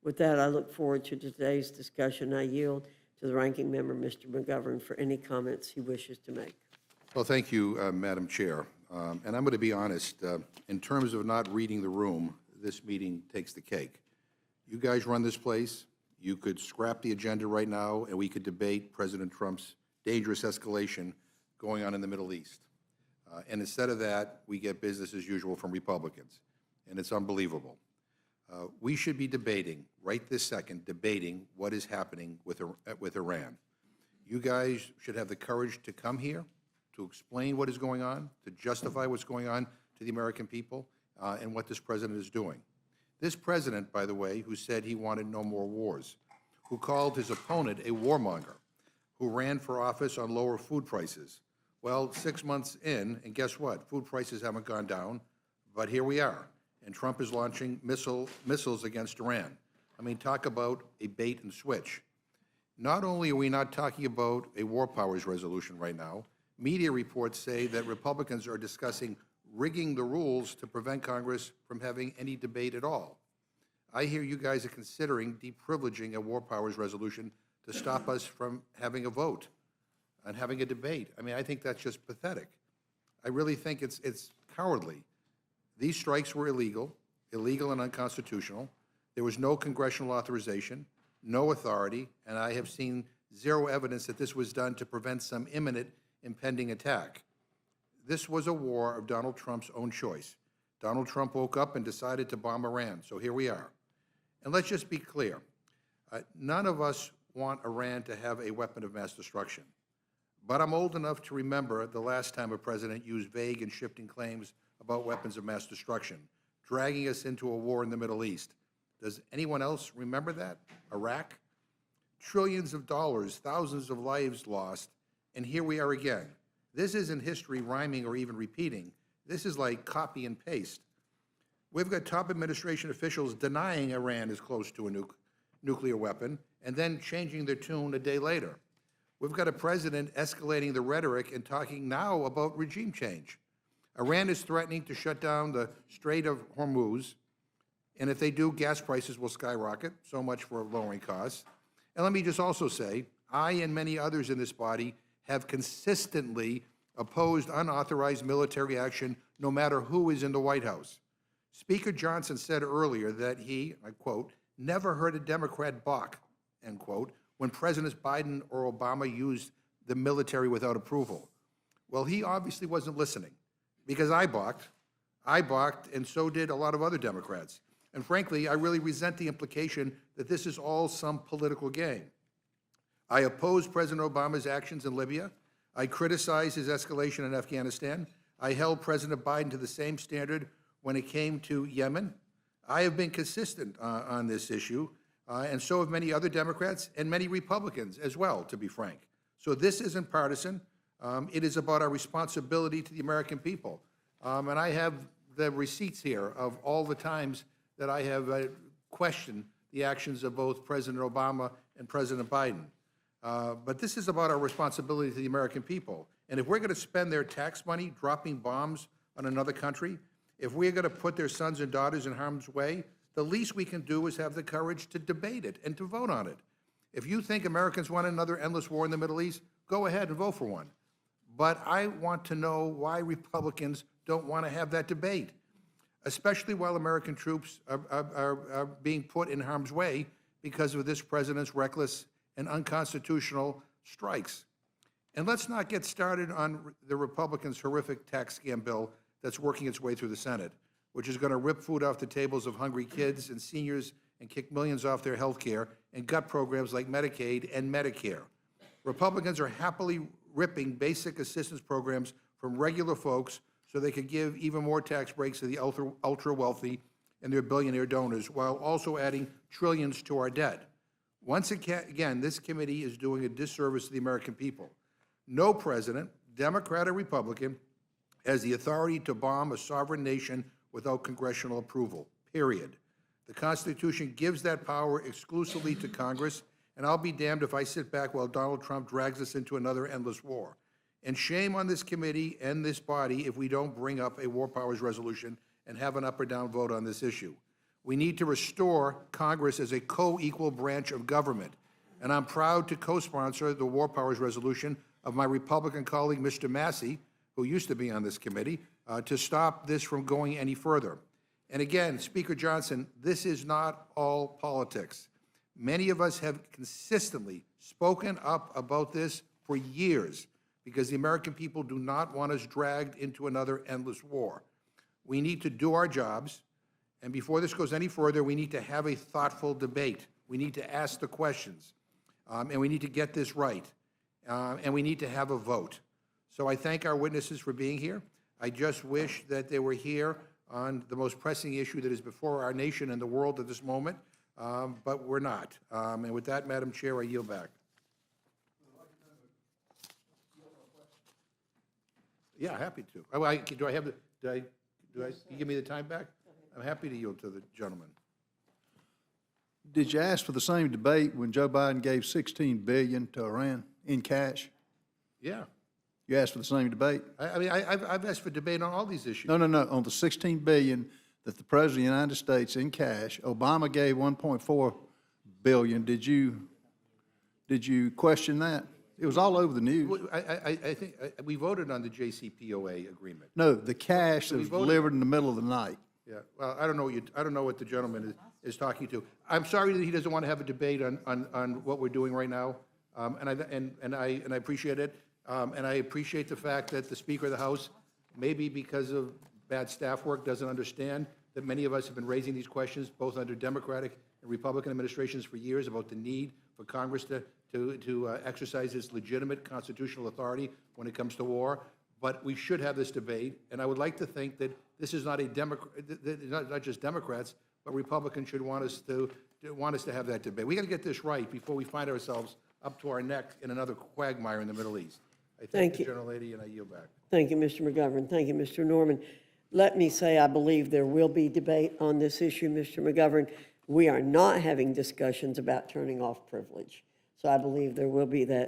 With that, I look forward to today's discussion. I yield to the ranking member, Mr. McGovern, for any comments he wishes to make. Well, thank you, Madam Chair. And I'm going to be honest, in terms of not reading the room, this meeting takes the cake. You guys run this place. You could scrap the agenda right now, and we could debate President Trump's dangerous escalation going on in the Middle East. And instead of that, we get business as usual from Republicans, and it's unbelievable. We should be debating, right this second, debating what is happening with Iran. You guys should have the courage to come here, to explain what is going on, to justify what's going on to the American people, and what this president is doing. This president, by the way, who said he wanted no more wars, who called his opponent a warmonger, who ran for office on lower food prices. Well, 6 months in, and guess what? Food prices haven't gone down, but here we are. And Trump is launching missiles against Iran. I mean, talk about a bait and switch. Not only are we not talking about a war powers resolution right now, media reports say that Republicans are discussing rigging the rules to prevent Congress from having any debate at all. I hear you guys are considering deprivileging a war powers resolution to stop us from having a vote and having a debate. I mean, I think that's just pathetic. I really think it's cowardly. These strikes were illegal and unconstitutional. There was no congressional authorization, no authority, and I have seen zero evidence that this was done to prevent some imminent impending attack. This was a war of Donald Trump's own choice. Donald Trump woke up and decided to bomb Iran, so here we are. And let's just be clear. None of us want Iran to have a weapon of mass destruction. But I'm old enough to remember the last time a president used vague and shifting claims about weapons of mass destruction, dragging us into a war in the Middle East. Does anyone else remember that? Iraq? Trillions of dollars, thousands of lives lost, and here we are again. This isn't history rhyming or even repeating. This is like copy and paste. We've got top administration officials denying Iran is close to a nuclear weapon and then changing their tune a day later. We've got a president escalating the rhetoric and talking now about regime change. Iran is threatening to shut down the Strait of Hormuz, and if they do, gas prices will skyrocket. So much for lowering costs. And let me just also say, I and many others in this body have consistently opposed unauthorized military action no matter who is in the White House. Speaker Johnson said earlier that he, I quote, never heard a Democrat balk, end quote, when Presidents Biden or Obama used the military without approval. Well, he obviously wasn't listening, because I balked, and so did a lot of other Democrats. And frankly, I really resent the implication that this is all some political game. I oppose President Obama's actions in Libya. I criticize his escalation in Afghanistan. I held President Biden to the same standard when it came to Yemen. I have been consistent on this issue, and so have many other Democrats and many Republicans as well, to be frank. So this isn't partisan. It is about our responsibility to the American people. And I have the receipts here of all the times that I have questioned the actions of both President Obama and President Biden. But this is about our responsibility to the American people. And if we're going to spend their tax money dropping bombs on another country, if we're going to put their sons and daughters in harm's way, the least we can do is have the courage to debate it and to vote on it. If you think Americans want another endless war in the Middle East, go ahead and vote for one. But I want to know why Republicans don't want to have that debate, especially while American troops are being put in harm's way because of this president's reckless and unconstitutional strikes. And let's not get started on the Republicans' horrific tax scam bill that's working its way through the Senate, which is going to rip food off the tables of hungry kids and seniors and kick millions off their health care and gut programs like Medicaid and Medicare. Republicans are happily ripping basic assistance programs from regular folks so they could give even more tax breaks to the ultra-wealthy and their billionaire donors, while also adding trillions to our debt. Once again, this committee is doing a disservice to the American people. No president, Democrat or Republican, has the authority to bomb a sovereign nation without congressional approval, period. The Constitution gives that power exclusively to Congress, and I'll be damned if I sit back while Donald Trump drags us into another endless war. And shame on this committee and this body if we don't bring up a war powers resolution and have an up or down vote on this issue. We need to restore Congress as a co-equal branch of government. And I'm proud to co-sponsor the War Powers Resolution of my Republican colleague, Mr. Massey, who used to be on this committee, to stop this from going any further. And again, Speaker Johnson, this is not all politics. Many of us have consistently spoken up about this for years because the American people do not want us dragged into another endless war. We need to do our jobs, and before this goes any further, we need to have a thoughtful debate. We need to ask the questions, and we need to get this right, and we need to have a vote. So I thank our witnesses for being here. I just wish that they were here on the most pressing issue that is before our nation and the world at this moment, but we're not. And with that, Madam Chair, I yield back. Yeah, happy to. You give me the time back? I'm happy to yield to the gentleman. Did you ask for the same debate when Joe Biden gave $16 billion to Iran in cash? Yeah. You asked for the same debate? I've asked for debate on all these issues. No. On the $16 billion that the President of the United States in cash, Obama gave $1.4 billion. Did you question that? It was all over the news. I think we voted on the JCPOA agreement. No, the cash that was delivered in the middle of the night. Yeah, well, I don't know what the gentleman is talking to. I'm sorry that he doesn't want to have a debate on what we're doing right now, and I appreciate it, and I appreciate the fact that the Speaker of the House, maybe because of bad staff work, doesn't understand that many of us have been raising these questions both under Democratic and Republican administrations for years about the need for Congress to exercise its legitimate constitutional authority when it comes to war. But we should have this debate, and I would like to think that this is not not just Democrats, but Republicans should want us to have that debate. We got to get this right before we find ourselves up to our neck in another quagmire in the Middle East. I thank the gentlelady, and I yield back. Thank you, Mr. McGovern. Thank you, Mr. Norman. Let me say I believe there will be debate on this issue, Mr. McGovern. We are not having discussions about turning off privilege. So I believe there will be that